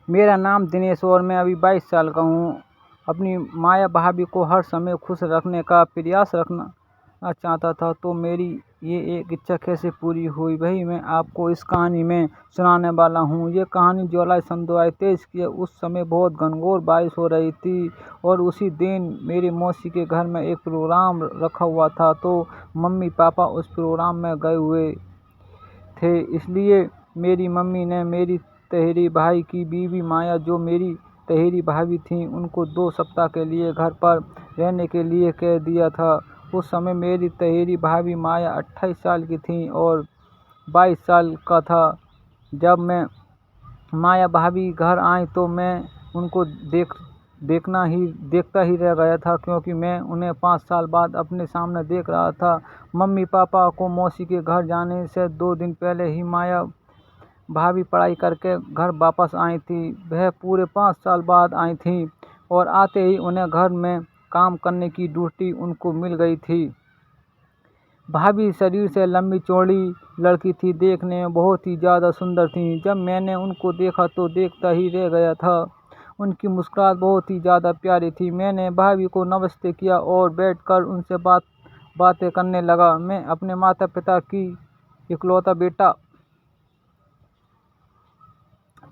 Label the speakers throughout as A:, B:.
A: मेरा नाम दिनेश और मैं अभी 22 साल का हूँ। अपनी माया भाभी को हर समय खुश रखने का प्रयास रखना चाहता था, तो मेरी ये एक इच्छा कैसे पूरी हुई, वही मैं आपको इस कहानी में सुनाने वाला हूँ। ये कहानी जुलाई सन 2023 की है। उस समय बहुत घनघोर बारिश हो रही थी और उसी दिन मेरी मौसी के घर में एक प्रोग्राम रखा हुआ था, तो मम्मी पापा उस प्रोग्राम में गए हुए थे। इसलिए मेरी मम्मी ने मेरी तहेरी भाई की बीवी माया, जो मेरी तहेरी भाभी थी, उनको 2 सप्ताह के लिए घर पर रहने के लिए कह दिया था। उस समय मेरी तहेरी भाभी माया 28 साल की थी और 22 साल का था। जब मैं माया भाभी घर आई तो मैं उनको देखता ही रह गया था, क्योंकि मैं उन्हें 5 साल बाद अपने सामने देख रहा था। मम्मी पापा को मौसी के घर जाने से 2 दिन पहले ही माया भाभी पढ़ाई करके घर वापस आई थी। वह पूरे 5 साल बाद आई थी और आते ही उन्हें घर में काम करने की ड्यूटी उनको मिल गई थी। भाभी शरीर से लंबी चौड़ी लड़की थी, देखने में बहुत ही ज़्यादा सुंदर थी। जब मैंने उनको देखा तो देखता ही रह गया था। उनकी मुस्कुराहट बहुत ही ज़्यादा प्यारी थी। मैंने भाभी को नमस्ते किया और बैठकर उनसे बातें करने लगा। मैं अपने माता पिता की इकलौता बेटा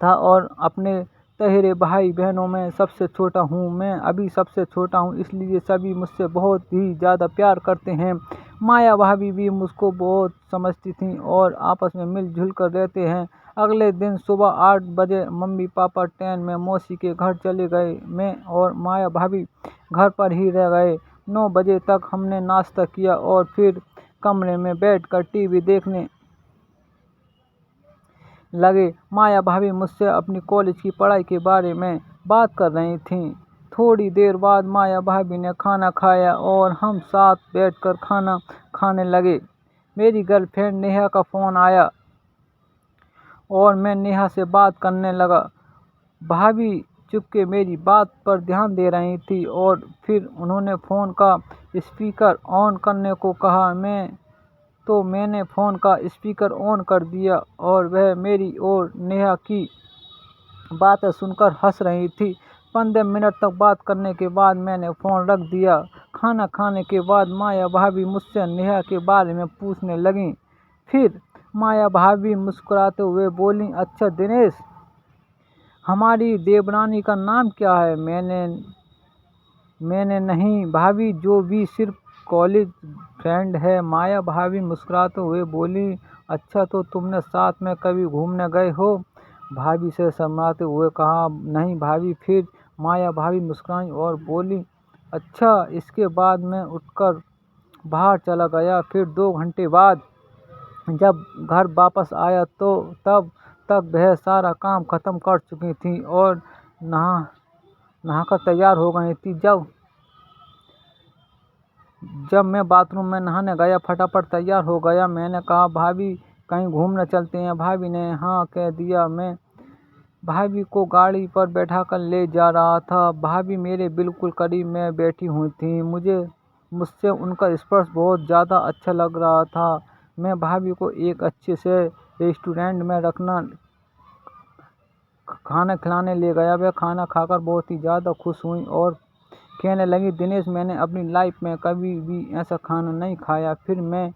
A: था और अपने तहेरे भाई बहनों में सबसे छोटा हूँ। मैं अभी सबसे छोटा हूँ, इसलिए सभी मुझसे बहुत ही ज़्यादा प्यार करते हैं। माया भाभी भी मुझको बहुत समझती थी और आपस में मिलजुल कर रहते हैं। अगले दिन सुबह 8 बजे मम्मी पापा ट्रेन में मौसी के घर चले गए। मैं और माया भाभी घर पर ही रह गए। 9 बजे तक हमने नाश्ता किया और फिर कमरे में बैठकर टीवी देखने लगे। माया भाभी मुझसे अपनी कॉलेज की पढ़ाई के बारे में बात कर रही थीं। थोड़ी देर बाद माया भाभी ने खाना खाया और हम साथ बैठकर खाना खाने लगे। मेरी गर्लफ्रेंड नेहा का फ़ोन आया और मैं नेहा से बात करने लगा। भाभी चुपके मेरी बात पर ध्यान दे रही थी और फिर उन्होंने फ़ोन का स्पीकर ऑन करने को कहा। मैंने फ़ोन का स्पीकर ऑन कर दिया और वह मेरी और नेहा की बातें सुनकर हंस रही थी। 15 मिनट तक बात करने के बाद मैंने फ़ोन रख दिया। खाना खाने के बाद माया भाभी मुझसे नेहा के बारे में पूछने लगीं। फिर माया भाभी मुस्कुराते हुए बोलीं, अच्छा दिनेश, हमारी देवरानी का नाम क्या है? मैंने नहीं भाभी, जो भी सिर्फ कॉलेज फ्रेंड है। माया भाभी मुस्कुराते हुए बोली, अच्छा तो तुमने साथ में कभी घूमने गए हो? भाभी से शर्माते हुए कहा, नहीं भाभी। फिर माया भाभी मुस्कुराई और बोली, अच्छा। इसके बाद मैं उठकर बाहर चला गया। फिर 2 घंटे बाद जब घर वापस आया तो तब तक वह सारा काम ख़त्म कर चुकी थी और नहाकर तैयार हो गई थी। जब मैं बाथरूम में नहाने गया, फटाफट तैयार हो गया। मैंने कहा, भाभी कहीं घूमने चलते हैं? भाभी ने हाँ कह दिया। मैं भाभी को गाड़ी पर बैठाकर ले जा रहा था। भाभी मेरे बिल्कुल करीब में बैठी हुई थी। मुझसे उनका स्पर्श बहुत ज़्यादा अच्छा लग रहा था। मैं भाभी को एक अच्छे से रेस्टोरेंट में खाना खिलाने ले गया। वह खाना खाकर बहुत ही ज़्यादा खुश हुई और कहने लगी, दिनेश, मैंने अपनी लाइफ में कभी भी ऐसा खाना नहीं खाया। फिर मैं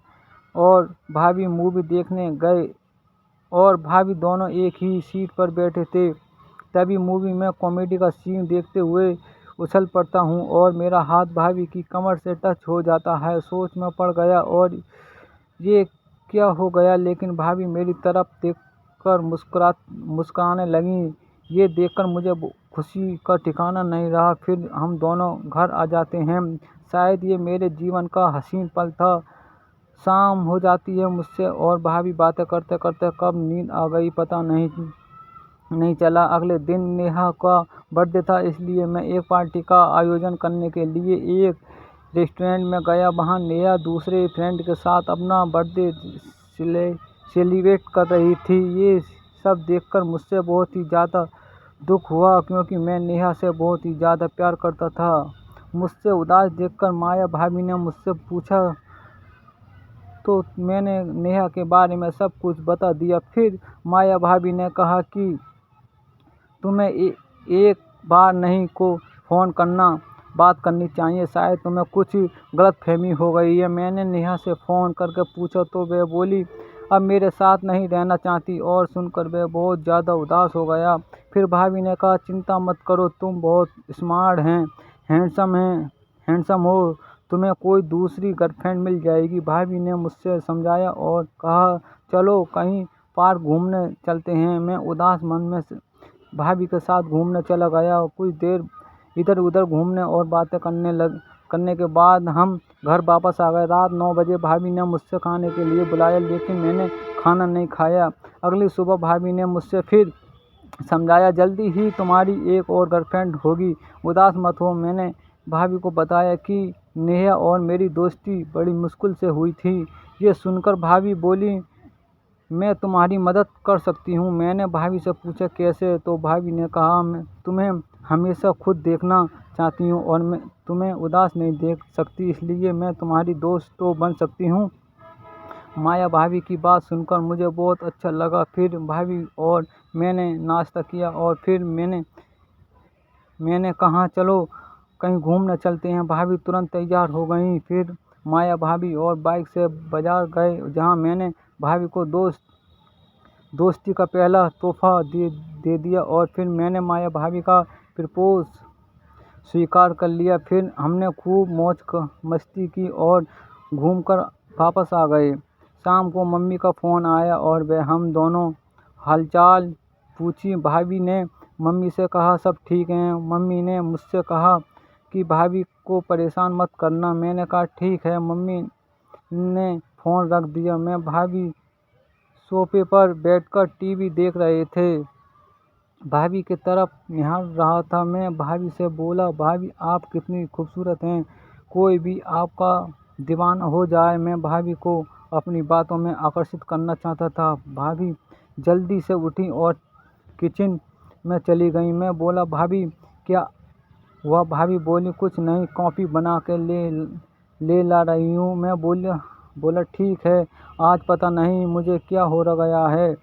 A: और भाभी मूवी देखने गए और भाभी दोनों एक ही सीट पर बैठे थे। तभी मूवी में कॉमेडी का सीन देखते हुए उछल पड़ता हूँ और मेरा हाथ भाभी की कमर से टच हो जाता है। सोच में पड़ गया और ये क्या हो गया, लेकिन भाभी मेरी तरफ देखकर मुस्कुराने लगी। ये देखकर मुझे खुशी का ठिकाना नहीं रहा। फिर हम दोनों घर आ जाते हैं। शायद ये मेरे जीवन का हसीन पल था। शाम हो जाती है, मुझसे और भाभी बातें करते करते कब नींद आ गई पता नहीं चला। अगले दिन नेहा का बर्थडे था, इसलिए मैं एक पार्टी का आयोजन करने के लिए एक रेस्टोरेंट में गया। वहाँ नेहा दूसरे फ्रेंड के साथ अपना बर्थडे सेलिब्रेट कर रही थी। ये सब देखकर मुझसे बहुत ही ज़्यादा दुख हुआ, क्योंकि मैं नेहा से बहुत ही ज़्यादा प्यार करता था। मुझसे उदास देखकर माया भाभी ने मुझसे पूछा, तो मैंने नेहा के बारे में सब कुछ बता दिया। फिर माया भाभी ने कहा कि तुम्हें एक बार नहीं को फ़ोन करना, बात करनी चाहिए। शायद तुम्हें कुछ गलतफहमी हो गई है। मैंने नेहा से फ़ोन करके पूछा तो वह बोली अब मेरे साथ नहीं रहना चाहती और सुनकर वह बहुत ज़्यादा उदास हो गया। फिर भाभी ने कहा चिंता मत करो, तुम बहुत स्मार्ट हैं, हैंडसम हो, तुम्हें कोई दूसरी गर्लफ्रेंड मिल जाएगी। भाभी ने मुझसे समझाया और कहा चलो कहीं पार्क घूमने चलते हैं। मैं उदास मन में भाभी के साथ घूमने चला गया। कुछ देर इधर उधर घूमने और बातें करने के बाद हम घर वापस आ गए। रात 9 बजे भाभी ने मुझसे खाने के लिए बुलाया, लेकिन मैंने खाना नहीं खाया। अगली सुबह भाभी ने मुझसे फिर समझाया जल्दी ही तुम्हारी एक और गर्लफ्रेंड होगी, उदास मत हो। मैंने भाभी को बताया कि नेहा और मेरी दोस्ती बड़ी मुश्किल से हुई थी। ये सुनकर भाभी बोली मैं तुम्हारी मदद कर सकती हूँ। मैंने भाभी से पूछा कैसे, तो भाभी ने कहा मैं तुम्हें हमेशा खुद देखना चाहती हूँ और मैं तुम्हें उदास नहीं देख सकती, इसलिए मैं तुम्हारी दोस्त तो बन सकती हूँ। माया भाभी की बात सुनकर मुझे बहुत अच्छा लगा। फिर भाभी और मैंने नाश्ता किया और फिर मैंने कहा चलो कहीं घूमने चलते हैं। भाभी तुरंत तैयार हो गई। फिर माया भाभी और बाइक से बाजार गए, जहां मैंने भाभी को दोस्ती का पहला तोहफा दे दिया और फिर मैंने माया भाभी का प्रपोज स्वीकार कर लिया। फिर हमने खूब मौज मस्ती की और घूमकर वापस आ गए। शाम को मम्मी का फ़ोन आया और वह हम दोनों हालचाल पूछी। भाभी ने मम्मी से कहा सब ठीक है। मम्मी ने मुझसे कहा कि भाभी को परेशान मत करना। मैंने कहा ठीक है। मम्मी ने फ़ोन रख दिया। मैं भाभी सोफे पर बैठकर टीवी देख रहे थे, भाभी की तरफ निहार रहा था। मैं भाभी से बोला भाभी आप कितनी खूबसूरत हैं, कोई भी आपका दीवाना हो जाए। मैं भाभी को अपनी बातों में आकर्षित करना चाहता था। भाभी जल्दी से उठी और किचन में चली गई। मैं बोला भाभी क्या हुआ? भाभी बोली कुछ नहीं, कॉफ़ी बना के ले ला रही हूँ। मैं बोला ठीक है। आज पता नहीं मुझे क्या हो गया है,